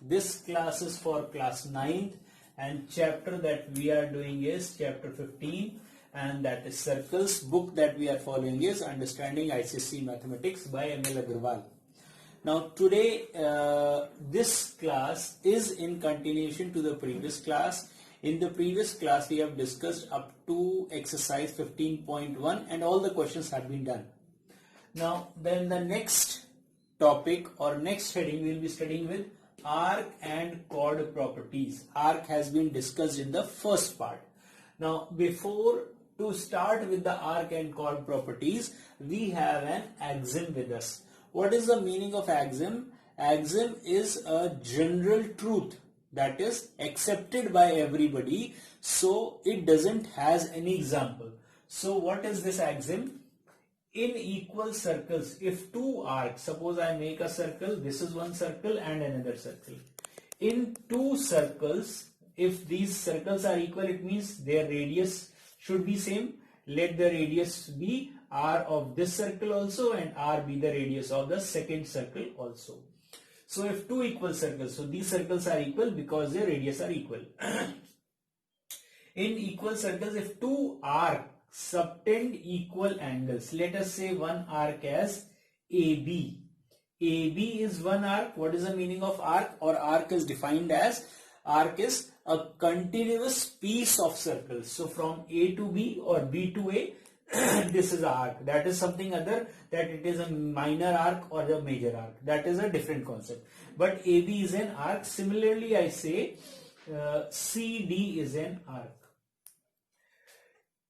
This class is for class 9th and chapter that we are doing is chapter 15, and that is circles. Book that we are following is Understanding ICSE Mathematics by ML Agrawal. Now today this class is in continuation to the previous class. In the previous class we have discussed up to exercise 15.1 and all the questions have been done. Now then the next topic or next heading we will be studying with arc and chord properties. Arc has been discussed in the first part. Now before to start with the arc and chord properties, we have an axiom with us. What is the meaning of axiom? Axiom is a general truth that is accepted by everybody, so it doesn't has any example. So what is this axiom? In equal circles, if two arcs, suppose I make a circle, this is one circle and another circle. In two circles, if these circles are equal, it means their radius should be same. Let the radius be r of this circle also and r be the radius of the second circle also. So if two equal circles, so these circles are equal because their radius are equal. In equal circles, if two arcs subtend equal angles, let us say one arc as AB. AB is one arc. What is the meaning of arc? Or arc is defined as, arc is a continuous piece of circles. So from A to B or B to A, this is an arc. That is something other, that it is a minor arc or a major arc. That is a different concept. But AB is an arc. Similarly, I say CD is an arc.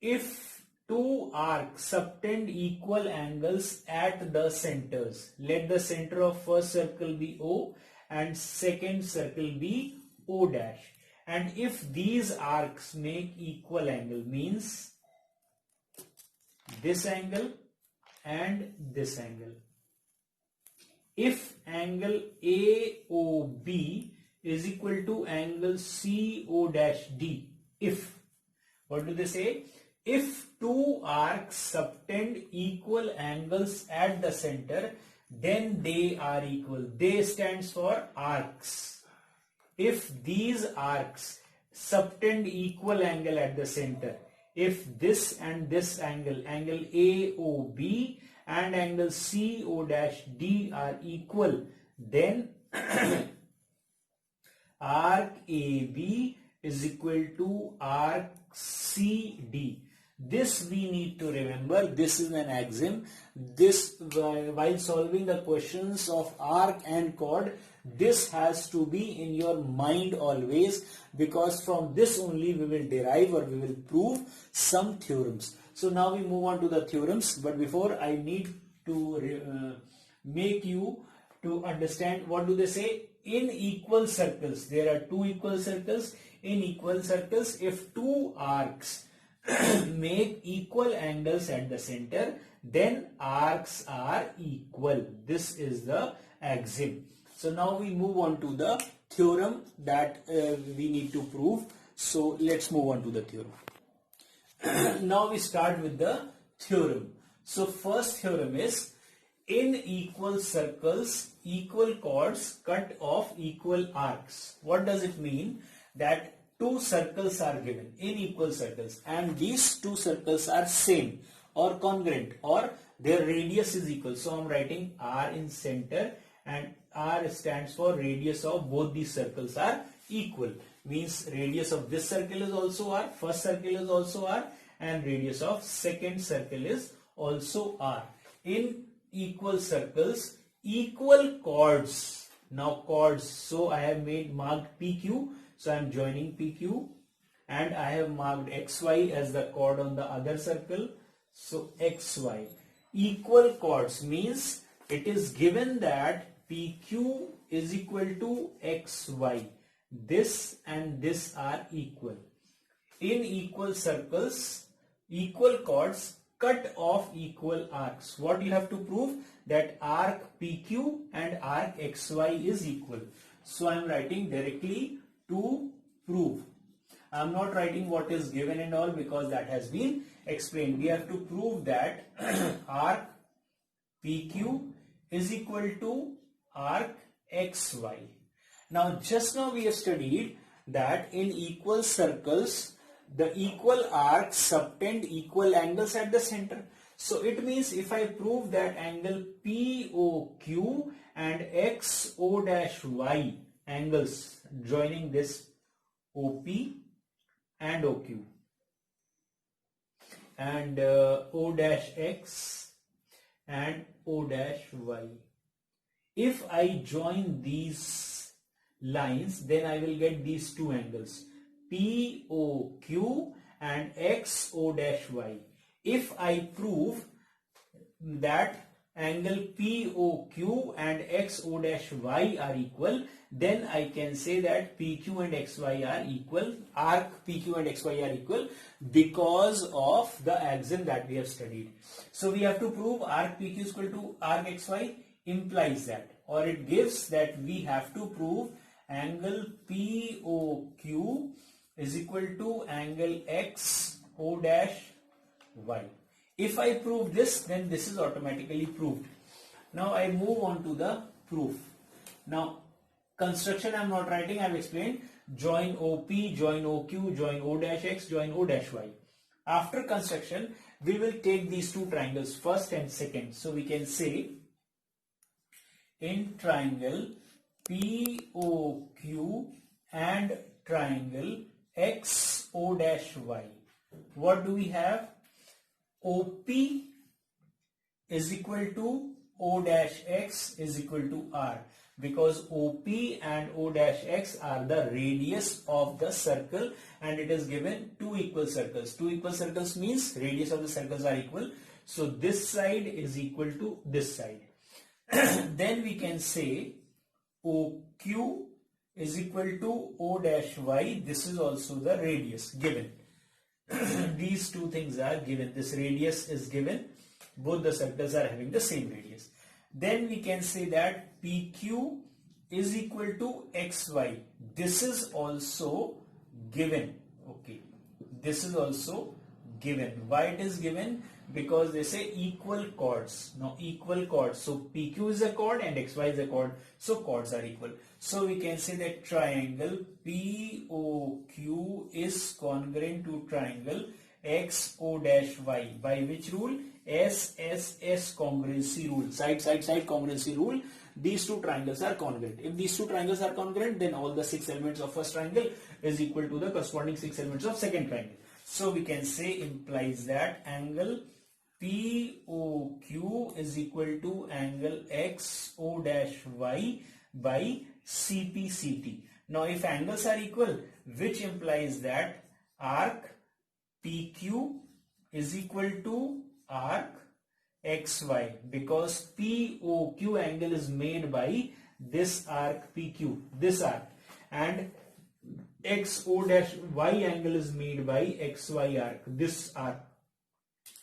If two arcs subtend equal angles at the centers, let the center of first circle be O and second circle be O dash. And if these arcs make equal angle, means this angle and this angle. If angle AOB is equal to angle CO-D, if, what do they say? If two arcs subtend equal angles at the center, then they are equal. They stands for arcs. If these arcs subtend equal angle at the center, if this and this angle, angle AOB and angle CO-D are equal, then arc AB is equal to arc CD. This we need to remember. This is an axiom. This, while solving the questions of arc and chord, this has to be in your mind always, because from this only we will derive or we will prove some theorems. So now we move on to the theorems, but before I need to make you to understand what do they say. In equal circles, there are two equal circles. In equal circles, if two arcs make equal angles at the center, then arcs are equal. This is the axiom. So now we move on to the theorem that we need to prove. So let's move on to the theorem. Now we start with the theorem. So first theorem is, in equal circles, equal chords cut off equal arcs. What does it mean? That two circles are given in equal circles and these two circles are same or congruent or their radius is equal. So I'm writing R in center and R stands for radius of both these circles are equal. Means radius of this circle is also R, first circle is also R, and radius of second circle is also R. In equal circles, equal chords. Now chords, so I have marked PQ. So I am joining PQ and I have marked XY as the chord on the other circle. So XY. Equal chords means it is given that PQ is equal to XY. This and this are equal. In equal circles, equal chords cut off equal arcs. What you have to prove? That arc PQ and arc XY is equal. So I am writing directly to prove. I am not writing what is given and all because that has been explained. We have to prove that arc PQ is equal to arc XY Now just now we have studied that in equal circles the equal arcs subtend equal angles at the center. So it means if I prove that angle POQ and XO-Y angles joining this OP and OQ and O-X and O-Y. If I join these lines, then I will get these two angles POQ and XO-Y. If I prove that angle POQ and XO-Y are equal, then I can say that PQ and XY are equal, arc PQ and XY are equal because of the axiom that we have studied. So we have to prove arc PQ is equal to arc XY implies that, or it gives that we have to prove angle POQ is equal to angle XO-Y. If I prove this, then this is automatically proved. Now I move on to the proof. Now construction I am not writing, I have explained. Join OP, join OQ, join O-X, join O-Y. After construction, we will take these two triangles, first and second. So we can say in triangle POQ and triangle XO-Y, what do we have? OP is equal to O-X is equal to R, because OP and O-X are the radius of the circle, and it is given two equal circles. Two equal circles means radius of the circles are equal. So this side is equal to this side. Then we can say OQ is equal to O-Y. This is also the radius given. These two things are given. This radius is given. Both the circles are having the same radius. Then we can say that PQ is equal to XY. This is also given. Okay. This is also given. Why it is given? Because they say equal chords. Now equal chords. So PQ is a chord and XY is a chord. So chords are equal. So we can say that triangle POQ is congruent to triangle XO-Y. By which rule? SSS congruency rule. Side congruency rule. These two triangles are congruent. If these two triangles are congruent, then all the 6 elements of first triangle is equal to the corresponding 6 elements of second triangle. So we can say implies that angle POQ is equal to angle XO-Y by CPCT. Now if angles are equal, which implies that arc PQ is equal to arc XY, because POQ angle is made by this arc PQ, this arc, and XO-Y angle is made by XY arc, this arc.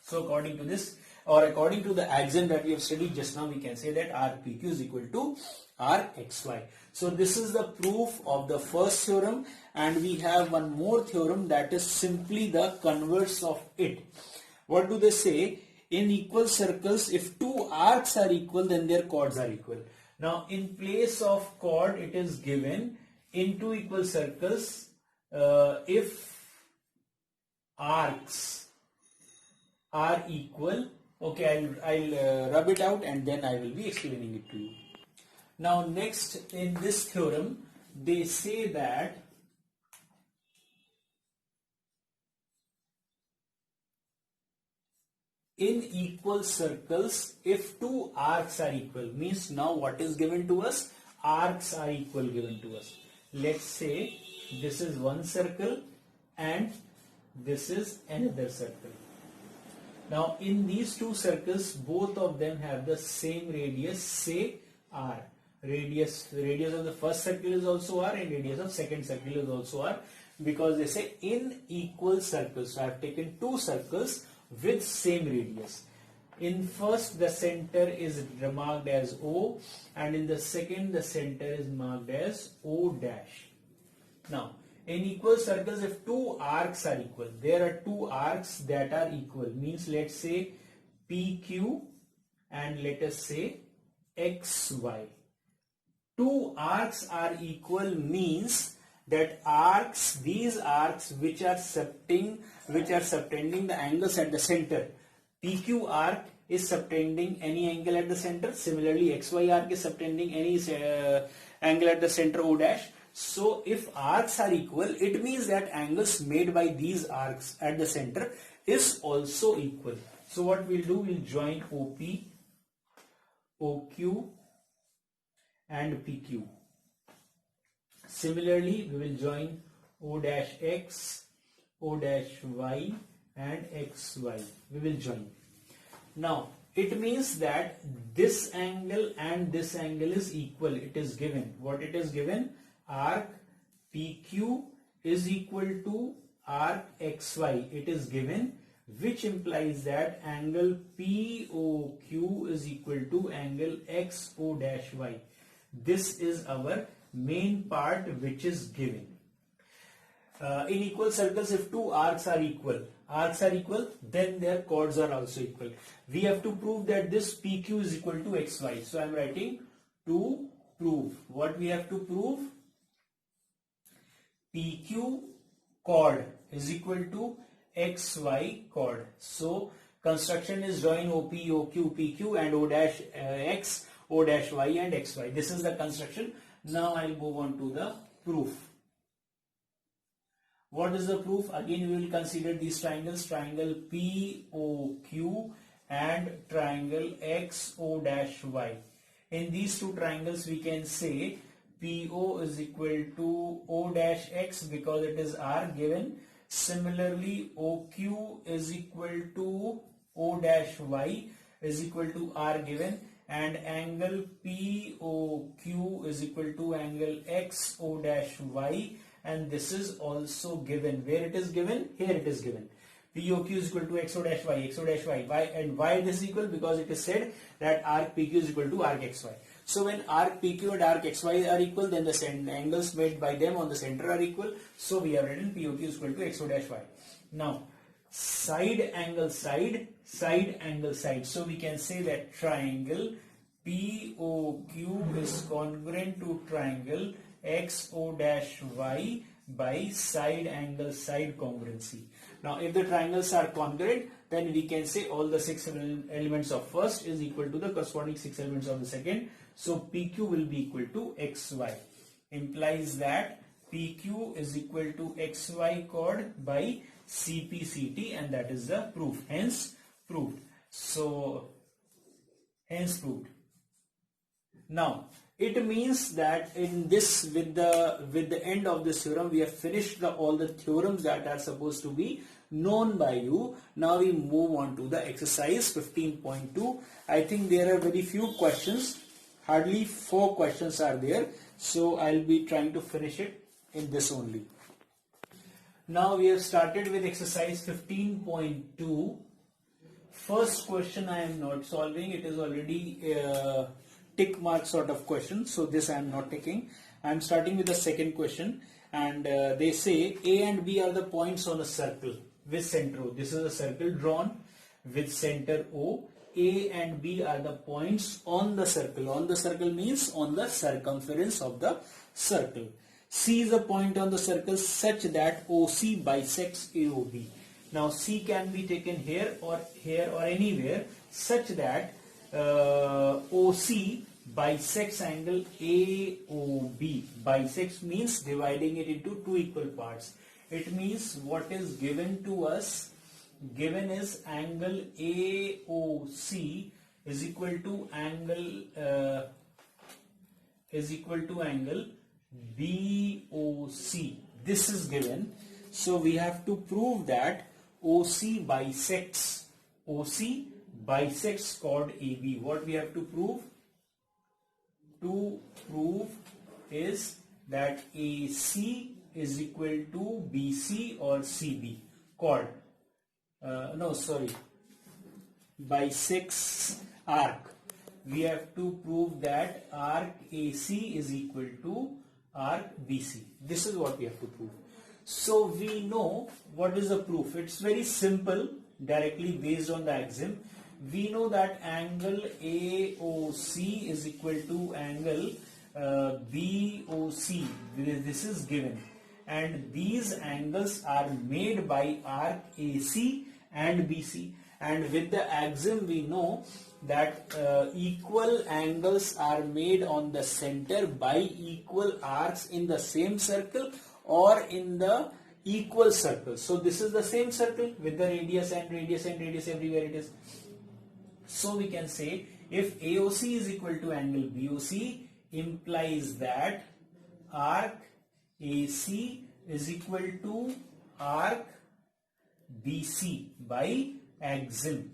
So according to this, or according to the axiom that we have studied just now, we can say that arc PQ is equal to arc XY. So this is the proof of the first theorem, and we have one more theorem that is simply the converse of it. What do they say? In equal circles, if two arcs are equal, then their chords are equal. Now in place of chord, it is given in two equal circles, if arcs are equal. Okay, I'll rub it out and then I will be explaining it to you. Now next, in this theorem, they say that in equal circles, if two arcs are equal, means now what is given to us? Arcs are equal given to us. Let's say this is one circle and this is another circle. Now in these two circles, both of them have the same radius, say R. Radius of the first circle is also R and radius of second circle is also R, because they say in equal circles. So I have taken two circles with same radius. In first, the center is marked as O, and in the second, the center is marked as O dash. Now in equal circles, if two arcs are equal, there are two arcs that are equal, means let's say PQ and let us say XY. two arcs are equal means that these arcs which are subtending the angles at the center. PQ arc is subtending any angle at the center. Similarly, XY arc is subtending any angle at the center O dash. So if arcs are equal, it means that angles made by these arcs at the center is also equal. So what we'll do, we'll join OP, OQ and PQ. Similarly, we will join O dash X, O dash Y and XY. We will join. Now, it means that this angle and this angle is equal. It is given. What it is given? Arc PQ is equal to arc XY. It is given, which implies that angle POQ is equal to angle XO dash Y. This is our main part which is given. In equal circles, if two arcs are equal, then their chords are also equal. We have to prove that this PQ is equal to XY. So I am writing to prove. What we have to prove? PQ chord is equal to XY chord. So construction is join OP, OQ, PQ and O dash X, O dash Y and XY. This is the construction. Now I'll move on to the proof. What is the proof? Again we will consider these triangles, triangle POQ and triangle XO-Y. In these two triangles we can say PO is equal to O-X because it is R given. Similarly OQ is equal to O-Y is equal to R given, and angle POQ is equal to angle XO-Y, and this is also given. Where it is given? Here it is given. POQ is equal to XO-Y, XO-Y. Why and why this is equal? Because it is said that arc PQ is equal to arc XY. So when arc PQ and arc XY are equal, then the angles made by them on the center are equal. So we have written POQ is equal to XO-Y. Now side angle side, side angle side. So we can say that triangle POQ is congruent to triangle XO-Y by side angle side congruency. Now if the triangles are congruent, then we can say all the 6 elements of first is equal to the corresponding 6 elements of the second. So PQ will be equal to XY. Implies that PQ is equal to XY chord by CPCT, and that is the proof. Hence proved. So hence proved. Now it means that in this, with the end of this theorem, we have finished all the theorems that are supposed to be known by you. Now we move on to the exercise 15.2. I think there are very few questions. Hardly 4 questions are there. So I'll be trying to finish it in this only. Now we have started with exercise 15.2. First question I am not solving. It is already tick mark sort of question, so this I am not taking. I am starting with the second question, and they say A and B are the points on a circle with center O. This is a circle drawn with center O. A and B are the points on the circle. On the circle means on the circumference of the circle. C is a point on the circle such that OC bisects AOB. Now C can be taken here or anywhere, such that OC bisects angle AOB. Bisects means dividing it into two equal parts. It means what is given to us, given is angle AOC is equal to angle BOC. This is given. So we have to prove that OC bisects chord AB. What we have to prove? To prove is that AC is equal to BC or CB chord. Bisects arc. We have to prove that arc AC is equal to arc BC. This is what we have to prove. So we know what is the proof. It's very simple, directly based on the axiom. We know that angle AOC is equal to angle BOC, this is given, and these angles are made by arc AC and BC, and with the axiom we know that equal angles are made on the center by equal arcs in the same circle or in the equal circle. So this is the same circle with the radius and radius and radius everywhere it is. So we can say if AOC is equal to angle BOC, implies that arc AC is equal to arc BC by axiom.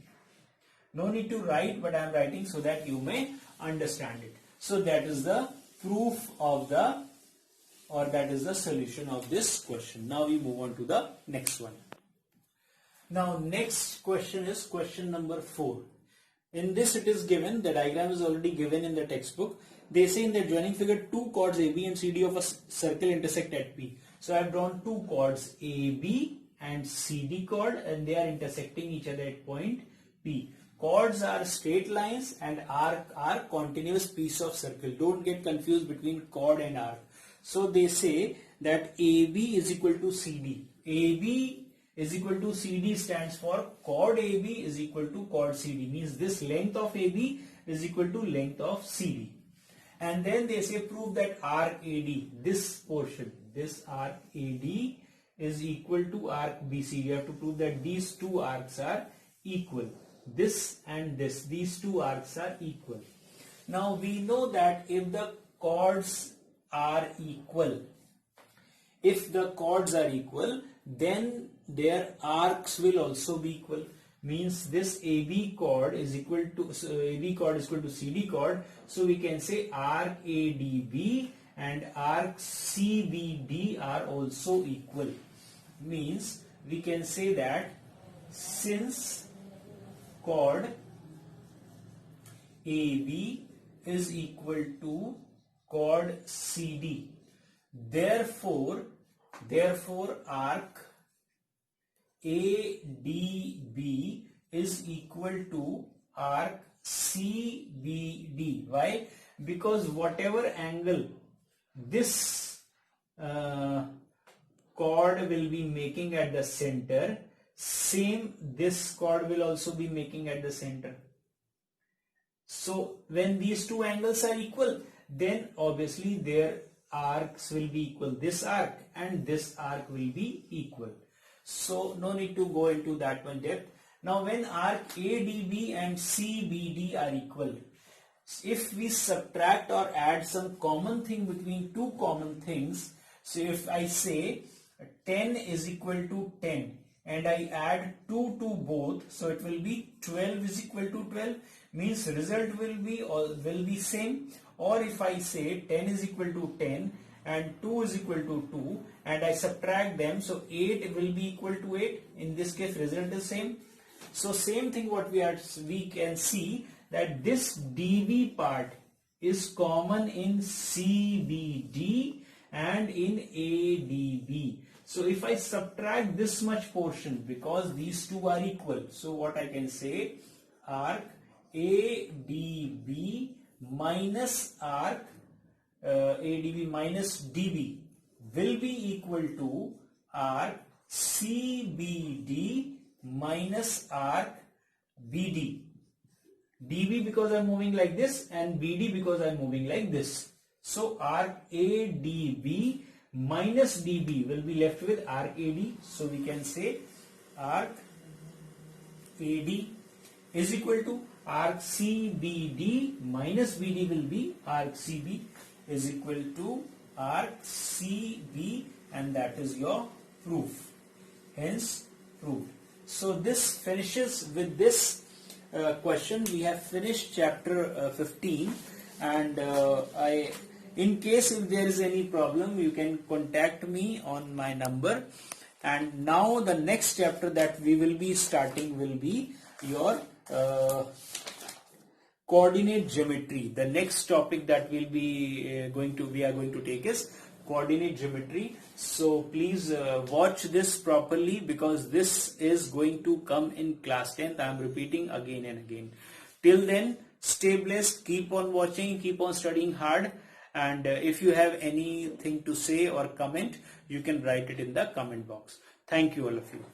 No need to write, but I am writing so that you may understand it. So that is the proof of the, or that is the solution of this question. Now we move on to the next one. Now next question is question number 4. In this it is given, the diagram is already given in the textbook. They say in the joining figure, two chords AB and CD of a circle intersect at P. So I have drawn two chords AB and CD chord, and they are intersecting each other at point P. Chords are straight lines and arc are continuous piece of circle. Don't get confused between chord and arc. So they say that AB is equal to CD. AB is equal to CD stands for chord AB is equal to chord CD. Means this length of AB is equal to length of CD. And then they say prove that arc AD, this portion, this arc AD is equal to arc BC. You have to prove that these two arcs are equal. This and this, these two arcs are equal. Now we know that if the chords are equal, then their arcs will also be equal. Means this AB chord is equal to CD chord. So we can say arc ADB and arc CBD are also equal. Means we can say that since chord AB is equal to chord CD, therefore arc ADB is equal to arc CBD. Why? Because whatever angle this chord will be making at the center, same this chord will also be making at the center. So when these two angles are equal, then obviously their arcs will be equal. This arc and this arc will be equal. So no need to go into that one depth. Now when arc ADB and CBD are equal, if we subtract or add some common thing between two common things, so if I say 10 is equal to 10 and I add 2 to both, so it will be 12 is equal to 12, means result will be same. Or if I say 10 is equal to 10 and 2 is equal to 2 and I subtract them, so 8 will be equal to 8. In this case result is same. So same thing what we can see that this DB part is common in CBD and in ADB. So if I subtract this much portion, because these two are equal, so what I can say, arc ADB minus arc ADB minus DB will be equal to arc CBD minus arc BD. DB because I am moving like this and BD because I am moving like this. So arc ADB minus DB will be left with arc AD. So we can say arc AD is equal to arc CBD minus BD will be arc CB is equal to arc CB, and that is your proof. Hence proved. So this finishes with this question. We have finished chapter 15, and in case if there is any problem, you can contact me on my number. And now the next chapter that we will be starting will be your coordinate geometry. The next topic that we are going to take is coordinate geometry. So please watch this properly, because this is going to come in class 10th. I am repeating again and again. Till then, stay blessed, keep on watching, keep on studying hard, and if you have anything to say or comment, you can write it in the comment box. Thank you all of you.